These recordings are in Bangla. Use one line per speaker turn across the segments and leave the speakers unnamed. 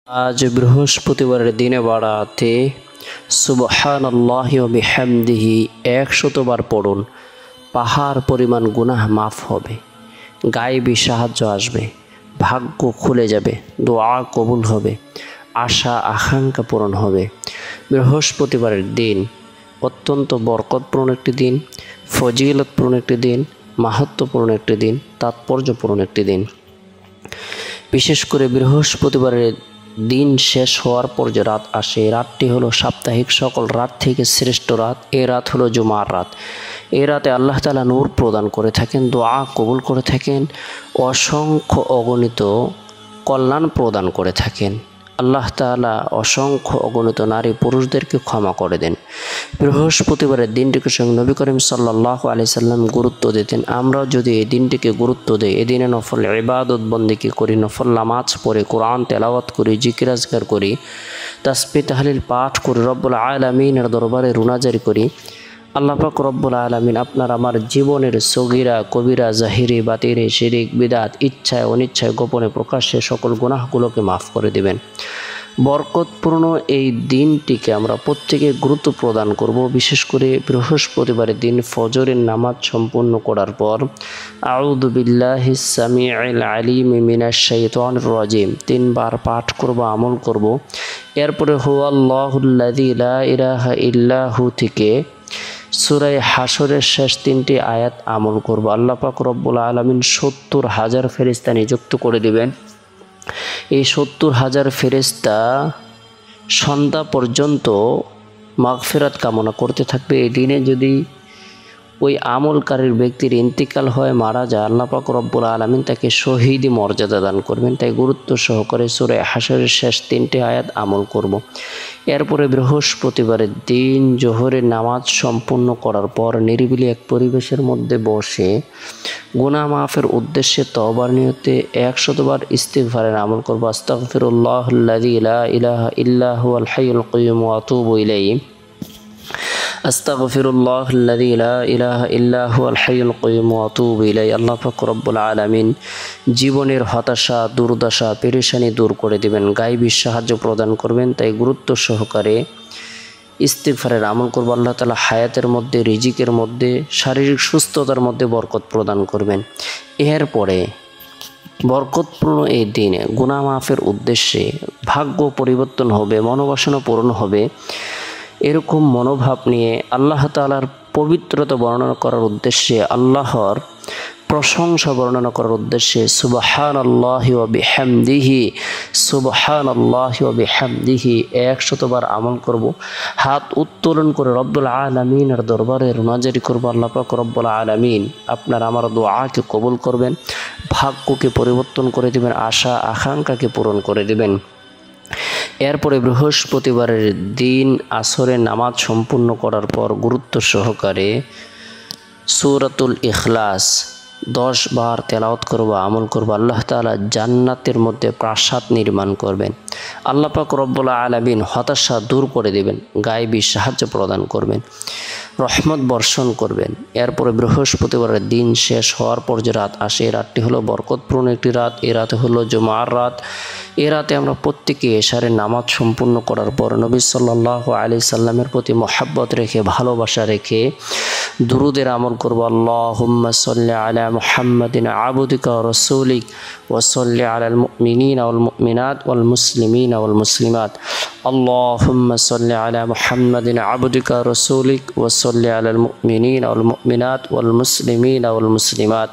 আজ বৃহস্পতিবারের দিনে বাড়াতে সুবহানাল্লাহি ওয়া বিহামদিহি 100 বার পড়ুন। পাহাড় পরিমাণ গুনাহ মাফ হবে, গায়েবী সাহায্য আসবে, ভাগ্য খুলে যাবে, দোয়া কবুল হবে, আশা আকাঙ্ক্ষা পূরণ হবে। বৃহস্পতিবারের দিন অত্যন্ত বরকতপূর্ণ একটি দিন, ফজিলতপূর্ণ একটি দিন, মাহাত্ম্যপূর্ণ একটি দিন, তাৎপর্যপূর্ণ একটি দিন। বিশেষ করে বৃহস্পতিবারের দিন শেষ হওয়ার পর যে রাত আসে, এই রাতটি হলো সাপ্তাহিক সকল রাত থেকে শ্রেষ্ঠ রাত। এই রাত হলো জুমার রাত। এই রাতে আল্লাহ তাআলা নূর প্রদান করে থাকেন, দোয়া কবুল করে থাকেন, অসংখ্য অগণিত কল্যাণ প্রদান করে থাকেন। আল্লাহ তাআলা অসংখ্য অগণিত নারী পুরুষদেরকে ক্ষমা করে দেন। বৃহস্পতিবারের দিনটিকে সঙ্গে নবী করিম সাল্লাল্লাহু আলাইহি সাল্লাম গুরুত্ব দিতেন। আমরাও যদি এই দিনটিকে গুরুত্ব দিই, এই দিনে নফল ইবাদত বন্দেগী করি, নফল নামাজ পড়ি, কোরআন তেলাওয়াত করি, জিকির আজকার করি, তাসবিহ তাহলিল পাঠ করি, রব্বুল আলামিনের দরবারে রুনাজারি করি, আল্লাহ পাক রব্বুল আলামিন আপনার আমার জীবনের সগীরা কবিরা জাহিরি বাতিরে শিরিক বিদাত ইচ্ছায় অনিচ্ছায় গোপনে প্রকাশ্যে সকল গুনাহগুলোকে মাফ করে দিবেন। বরকতপূর্ণ এই দিনটিকে আমরা প্রত্যেকে গুরুত্ব প্রদান করব। বিশেষ করে বৃহস্পতিবারের দিন ফজরের নামাজ সম্পূর্ণ করার পর আউযু বিল্লাহিস সামিউল আলিম মিনাশ শাইতানির রাজিম 3 বার পাঠ করব, আমল করব। এরপরে হুয়াল্লাহুল্লাযী লা ইলাহা ইল্লাহু থেকে সূরা হাশরের শেষ 3টি আয়াত আমল করব। আল্লাহ পাক রব্বুল আলামিন 70,000 ফেরেশতা নিযুক্ত করে দিবেন। এই 70,000 ফেরেশতা সন্ধ্যা পর্যন্ত মাগফিরাত কামনা করতে থাকবে। এই দিনে যদি ওই আমলকারীর ব্যক্তির ইন্তিকাল হয়, মারা যায়, আল্লাহ পাক রব্বুল আলামিন তাকে শহীদি মর্যাদা দান করবেন। তাই গুরুত্ব সহকারে সূরা হাশরের শেষ 3টি আয়াত আমল করব। এরপরে বৃহস্পতিবারের দিন জোহরের নামাজ সম্পূর্ণ করার পর নিরিবিলি এক পরিবেশের মধ্যে বসে গুনাহ মাফের উদ্দেশ্যে তওবার নিয়তে 100 বার ইস্তিগফারের আমল করব। আস্তাগফিরুল্লাহাল্লাযী লা ইলাহা ইল্লা হুয়াল হাইয়ুল কাইয়্যুম ওয়া আতুবু ইলাইহি। আস্তাগফিরুল্লাহাল্লাযী লা ইলাহা ইল্লা হুয়াল হাইয়ুল কাইয়্যুম ওয়া আতুবু ইলাইহি। আল্লাহ পাক রব্বুল আলামিন জীবনের হতাশা দুর্দশা পেরেশানি দূর করে দিবেন, গায়েবী সাহায্য প্রদান করবেন। তাই গুরুত্ব সহকারে ইস্তিগফারের আমল করব। আল্লাহ তাআলা হায়াতের মধ্যে, রিজিকের মধ্যে, শারীরিক সুস্থতার মধ্যে বরকত প্রদান করবেন। এরপরে বরকতপূর্ণ এই দিনে গুনাহ মাফের উদ্দেশ্যে ভাগ্য পরিবর্তন হবে, মনোবাসনা পূরণ হবে। এরকম মনোভাব নিয়ে আল্লাহ তাআলার পবিত্রতা বর্ণনা করার উদ্দেশ্যে, আল্লাহর প্রশংসা বর্ণনা করার উদ্দেশ্যে সুবহানাল্লাহি ওয়া বিহামদিহি সুবহানাল্লাহি ওয়া বিহামদিহি 100 বার আমল করব। হাত উত্তোলন করে রব্বুল আলামিনের দরবারে রুনাজারি করব। আল্লাহ পাক রব্বুল আলামিন আপনার আমার দোয়াকে কবুল করবেন, ভাগ্যকে পরিবর্তন করে দিবেন, আশা আকাঙ্ক্ষাকে পূরণ করে দিবেন। এরপরে বৃহস্পতিবারের দিন আসরের নামাজ সম্পূর্ণ করার পর গুরুত্ব সহকারে সূরাতুল ইখলাস 10 বার তেলাওয়াত করব, আমল করব। আল্লাহ তাআলা জান্নাতের মধ্যে প্রাসাদ নির্মাণ করবেন। আল্লাহ পাক রব্বুল আলামিন হতাশা দূর করে দেবেন, গায়েবী সাহায্য প্রদান করবেন, রহমত বর্ষণ করবেন। এরপরে বৃহস্পতিবারের দিন শেষ হওয়ার পর যে রাত আসে, এই রাতটি হলো বরকতপূর্ণ একটি রাত। এই রাতে হলো জুমার রাত। এই রাতে আমরা প্রত্যেকে এশারের নামাজ সম্পূর্ণ করার পর নবী সাল্লাল্লাহু আলাইহি সাল্লামের প্রতি মহব্বত রেখে, ভালোবাসা রেখে দুরুদের আমল করব। আল্লাহুম্মা সাল্লি আলা মুহাম্মাদিন আবদিকা ওয়া রাসূলিক ওয়া সাল্লি আলাল মুমিনিনা ওয়াল মুমিনাত ওয়াল মুসলিমিনা ওয়াল মুসলিমাত। আল্লাহুম্মা সাল্লি আলা মুহাম্মাদিন আবদিকা ওয়া রাসূলিক ওয়া সাল্লি আলাল মুমিনিনা ওয়াল মুমিনাত ওয়াল মুসলিমিনা ওয়াল মুসলিমাত।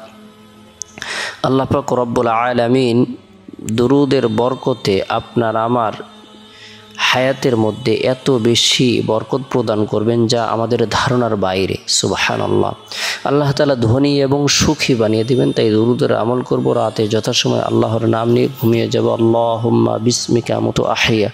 আল্লাহ পাক রব্বুল আলামিন দুরুদের বরকতে আপনার আমার হায়াতের মধ্যে এত বেশি বরকত প্রদান করবেন যা আমাদের ধারণার বাইরে। সুবহানাল্লাহ। আল্লাহ তাআলা ধনী এবং সুখী বানিয়ে দিবেন। তাই দুরুদের আমল করব। রাতে যথাসময় আল্লাহর নাম নিয়ে ঘুমিয়ে যাব। আল্লাহুম্মা বিসমিকা আমুতু আহইয়া